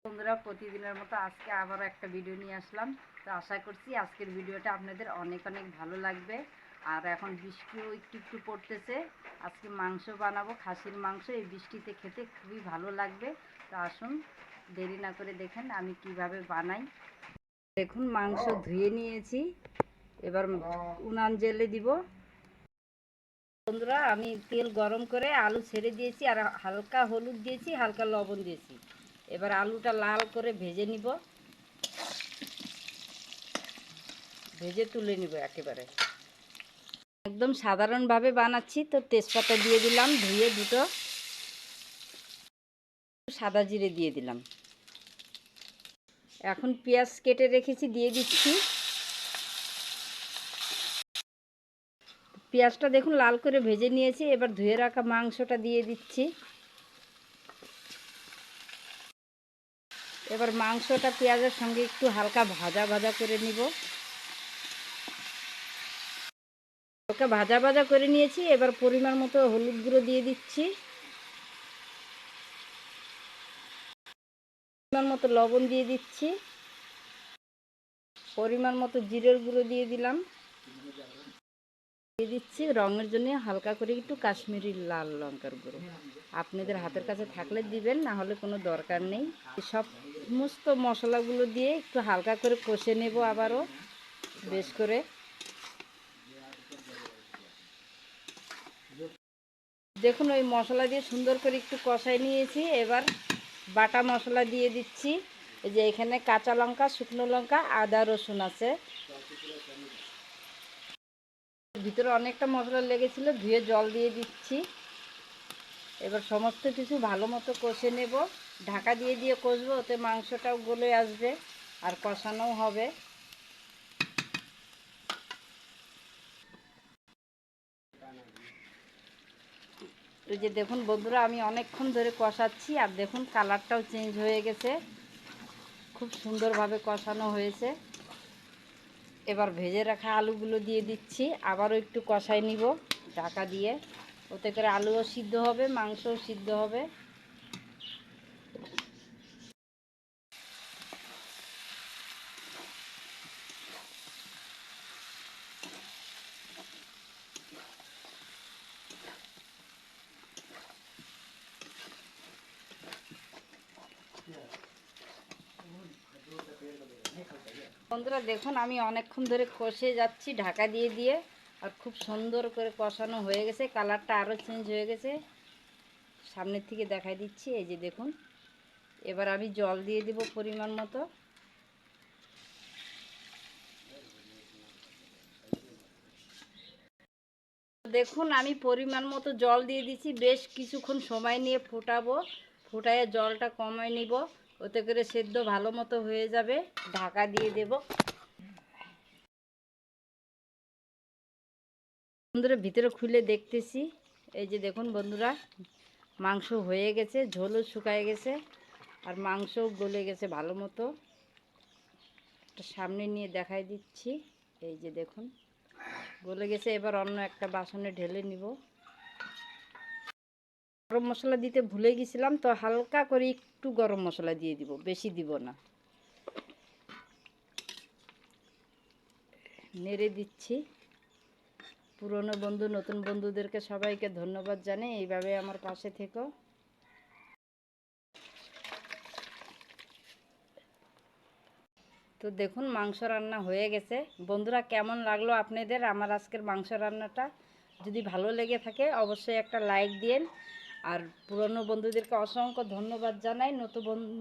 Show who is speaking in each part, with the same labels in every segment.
Speaker 1: বন্ধুরা, প্রতিদিনের মতো আজকে আবারও একটা ভিডিও নিয়ে আসলাম। তো আশা করছি আজকের ভিডিওটা আপনাদের অনেক অনেক ভালো লাগবে। আর এখন বৃষ্টিও একটু একটু পড়তেছে। আজকে মাংস বানাবো, খাসির মাংস। এই বৃষ্টিতে খেতে খুবই ভালো লাগবে। তো আসুন দেরি না করে দেখেন আমি কিভাবে বানাই। দেখুন মাংস ধুয়ে নিয়েছি, এবার উনান জ্বেলে দিব। বন্ধুরা, আমি তেল গরম করে আলু ছেড়ে দিয়েছি আর হালকা হলুদ দিয়েছি, হালকা লবণ দিয়েছি। এবার আলুটা লাল করে ভেজে নিব, ভেজে তুলে নিব একেবারে। একদম সাধারণভাবে বানাচ্ছি। তো তেজপাতা দিয়ে দিলাম, ধুয়ে দুটো, সাদা জিরে দিয়ে দিলাম। এখন পেঁয়াজ কেটে রেখেছি, দিয়ে দিচ্ছি। পেঁয়াজটা দেখুন লাল করে ভেজে নিয়েছি। এবার ধুয়ে রাখা মাংসটা দিয়ে দিচ্ছি। এবার মাংসটা পেঁয়াজের সঙ্গে একটু হালকা ভাজা ভাজা করে নিব। হালকা ভাজা ভাজা করে নিয়েছি। এবার পরিমাণ মতো হলুদ গুঁড়ো দিয়ে দিচ্ছি, পরিমাণ মতো লবণ দিয়ে দিচ্ছি, পরিমাণ মতো জিরের গুঁড়ো দিয়ে দিলাম, দিয়ে দিচ্ছি রঙের জন্য হালকা করে একটু কাশ্মীরি লাল লঙ্কার গুঁড়ো। আপনাদের হাতের কাছে থাকলে দিবেন, না হলে কোনো দরকার নেই। সব সমস্ত মশলাগুলো দিয়ে একটু হালকা করে কষে নেব আবারও বেশ করে। দেখুন ওই মশলা দিয়ে সুন্দর করে একটু কষাই নিয়েছি। এবার বাটা মশলা দিয়ে দিচ্ছি। এই যে এখানে কাঁচা লঙ্কা, শুকনো লঙ্কা, আদা, রসুন আছে। ভিতরে অনেকটা মশলা লেগেছিল, ধুয়ে জল দিয়ে দিচ্ছি। এবার সমস্ত কিছু ভালো মতো কষে নেব, ঢাকা দিয়ে দিয়ে কষবো, ওতে মাংসটাও গলে আসবে আর কষানোও হবে। এই যে দেখুন বন্ধুরা, আমি অনেকক্ষণ ধরে কষাচ্ছি আর দেখুন কালারটাও চেঞ্জ হয়ে গেছে, খুব সুন্দরভাবে কষানো হয়েছে। এবার ভেজে রাখা আলুগুলো দিয়ে দিচ্ছি, আবারও একটু কষাই নিব ঢাকা দিয়ে, ওতে করে আলুও সিদ্ধ হবে, মাংসও সিদ্ধ হবে। বন্ধুরা দেখুন আমি অনেকক্ষণ ধরে কষে যাচ্ছি ঢাকা দিয়ে দিয়ে, আর খুব সুন্দর করে কষানো হয়ে গেছে, কালারটা আরও চেঞ্জ হয়ে গেছে। সামনের থেকে দেখাই দিচ্ছি, এই যে দেখুন। এবার আমি জল দিয়ে দেব পরিমাণ মতো। দেখুন আমি পরিমাণ মতো জল দিয়ে দিচ্ছি, বেশ কিছুক্ষণ সময় নিয়ে ফোটাবো, ফোটায় জলটা কমায় নিব, ওতে করে সেদ্ধ ভালো মতো হয়ে যাবে। ঢাকা দিয়ে দেব। বন্ধুরা ভিতরে খুলে দেখতেছি, এই যে দেখুন বন্ধুরা, মাংস হয়ে গেছে, ঝোলও শুকায় গেছে আর মাংসও গলে গেছে ভালো মতো। একটা সামনে নিয়ে দেখাই দিচ্ছি, এই যে দেখুন গলে গেছে। এবার অন্য একটা বাসনে ঢেলে নিব। গরম মশলা দিতে ভুলে গেছিলাম, তো হালকা করে একটু গরম মশলা দিয়ে দিব, বেশি দিব না। নেড়ে দিচ্ছি। পুরনো বন্ধু নতুন বন্ধুদেরকে সবাইকে ধন্যবাদ জানাই, এইভাবে আমার পাশে থেকো। তো দেখুন মাংস রান্না হয়ে গেছে। বন্ধুরা কেমন লাগলো আপনাদের আমার আজকের মাংস রান্নাটা? যদি ভালো লেগে থাকে অবশ্যই একটা লাইক দিন। আর পুরনো বন্ধুদেরকে অসংখ্য ধন্যবাদ জানাই।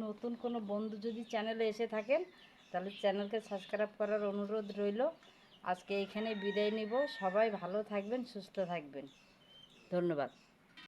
Speaker 1: নতুন কোনো বন্ধু যদি চ্যানেলে এসে থাকেন তাহলে চ্যানেলকে সাবস্ক্রাইব করার অনুরোধ রইল। আজকে এখানে বিদায় নিব। সবাই ভালো থাকবেন, সুস্থ থাকবেন। ধন্যবাদ।